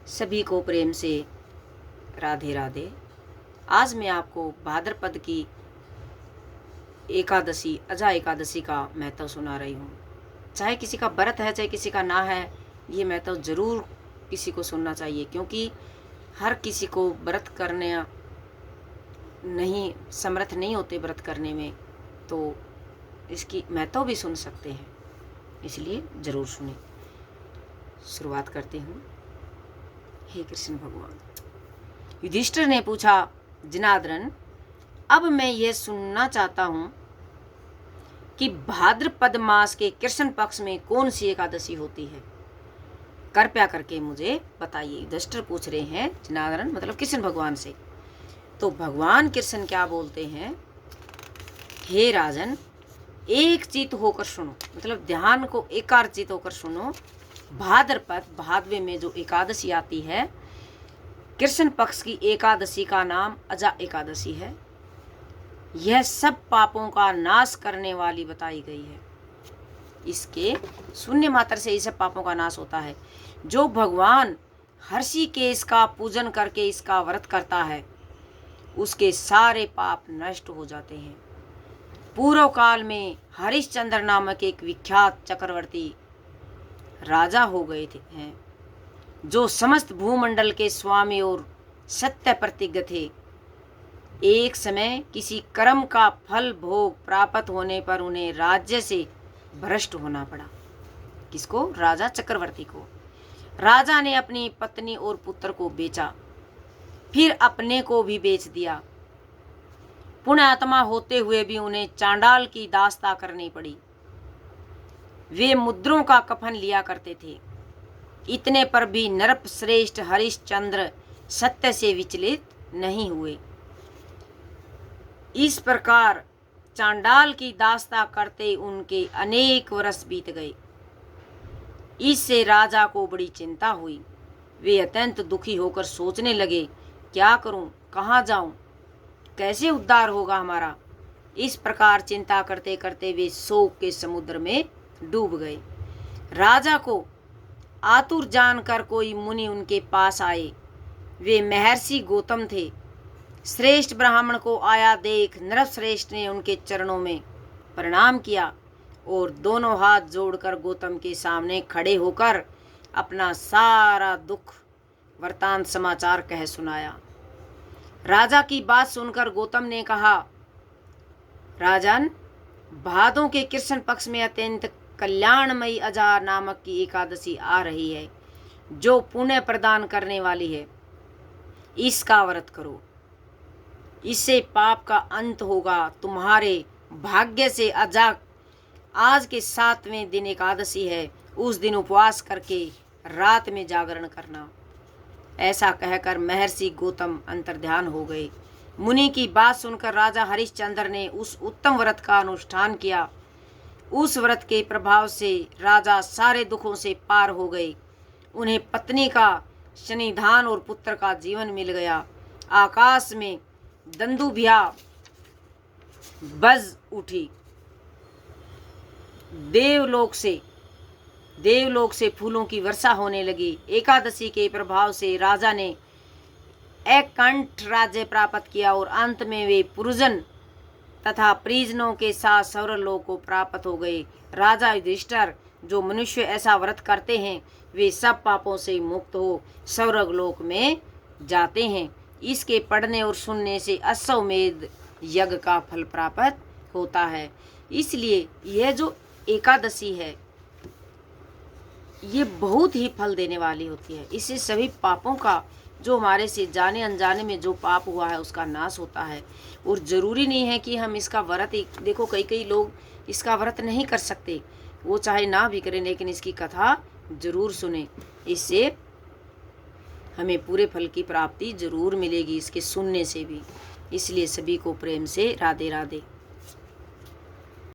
सभी को प्रेम से राधे राधे। आज मैं आपको भाद्रपद की एकादशी अजा एकादशी का महत्व सुना रही हूँ। चाहे किसी का व्रत है चाहे किसी का ना है, ये महत्व जरूर किसी को सुनना चाहिए, क्योंकि हर किसी को व्रत करने नहीं समर्थ नहीं होते व्रत करने में, तो इसकी महत्व भी सुन सकते हैं, इसलिए जरूर सुने। शुरुआत करते हूँ। हे कृष्ण भगवान। युधिष्ठिर ने पूछा, जनार्दन, अब मैं यह सुनना चाहता हूँ कि भाद्रपद मास के कृष्ण पक्ष में कौन सी एकादशी होती है, कृपया करके मुझे बताइए। युधिष्ठिर पूछ रहे हैं जनार्दन मतलब कृष्ण भगवान से। तो भगवान कृष्ण क्या बोलते हैं, हे राजन, एक चित होकर सुनो, मतलब ध्यान को एकाग्रचित होकर सुनो। भाद्रपद भादवे में जो एकादशी आती है, कृष्ण पक्ष की एकादशी का नाम अजा एकादशी है। यह सब पापों का नाश करने वाली बताई गई है। इसके शून्य मात्र से ही सब पापों का नाश होता है। जो भगवान हर्षिकेश का पूजन करके इसका व्रत करता है, उसके सारे पाप नष्ट हो जाते हैं। पूर्व काल में हरिश्चंद्र नामक एक विख्यात चक्रवर्ती राजा हो गए थे हैं, जो समस्त भूमंडल के स्वामी और सत्य प्रतिज्ञ थे। एक समय किसी कर्म का फल भोग प्राप्त होने पर उन्हें राज्य से भ्रष्ट होना पड़ा। किसको? राजा चक्रवर्ती को। राजा ने अपनी पत्नी और पुत्र को बेचा, फिर अपने को भी बेच दिया। पुण्यात्मा होते हुए भी उन्हें चांडाल की दास्ता करनी पड़ी। वे मुद्रों का कफन लिया करते थे। इतने पर भी नरप श्रेष्ठ हरिश्चंद्र सत्य से विचलित नहीं हुए। इस प्रकार चांडाल की दास्ता करते उनके अनेक वर्ष बीत गए। इससे राजा को बड़ी चिंता हुई। वे अत्यंत दुखी होकर सोचने लगे, क्या करूं, कहाँ जाऊं, कैसे उद्धार होगा हमारा। इस प्रकार चिंता करते करते वे शोक के समुद्र में डूब गए। राजा को आतुर जानकर कोई मुनि उनके पास आए। वे महर्षि गौतम थे। श्रेष्ठ ब्राह्मण को आया देख नरश्रेष्ठ ने उनके चरणों में प्रणाम किया और दोनों हाथ जोड़कर गौतम के सामने खड़े होकर अपना सारा दुख वृतांत समाचार कह सुनाया। राजा की बात सुनकर गौतम ने कहा, राजन, भादों के कृष्ण पक्ष में अत्यंत कल्याणमयी अजा नामक की एकादशी आ रही है, जो पुण्य प्रदान करने वाली है। इसका व्रत करो, इससे पाप का अंत होगा। तुम्हारे भाग्य से अजा आज के 7वें दिन एकादशी है। उस दिन उपवास करके रात में जागरण करना। ऐसा कहकर महर्षि गौतम अंतर्ध्यान हो गए। मुनि की बात सुनकर राजा हरिश्चंद्र ने उस उत्तम व्रत का अनुष्ठान किया। उस व्रत के प्रभाव से राजा सारे दुखों से पार हो गए। उन्हें पत्नी का शनिधान और पुत्र का जीवन मिल गया। आकाश में दंदुभिया बज उठी। देवलोक से फूलों की वर्षा होने लगी। एकादशी के प्रभाव से राजा ने एकंठ राज्य प्राप्त किया और अंत में वे पुरुजन तथा परिजनों के साथ स्वर्गलोक को प्राप्त हो गए। राजा युधिष्ठिर, जो मनुष्य ऐसा व्रत करते हैं, वे सब पापों से मुक्त हो स्वर्गलोक में जाते हैं। इसके पढ़ने और सुनने से अश्वमेध यज्ञ का फल प्राप्त होता है। इसलिए यह जो एकादशी है, ये बहुत ही फल देने वाली होती है। इससे सभी पापों का, जो हमारे से जाने अनजाने में जो पाप हुआ है, उसका नाश होता है। और ज़रूरी नहीं है कि हम इसका व्रत देखो, कई लोग इसका व्रत नहीं कर सकते, वो चाहे ना भी करें, लेकिन इसकी कथा जरूर सुने। इससे हमें पूरे फल की प्राप्ति जरूर मिलेगी, इसके सुनने से भी। इसलिए सभी को प्रेम से राधे राधे।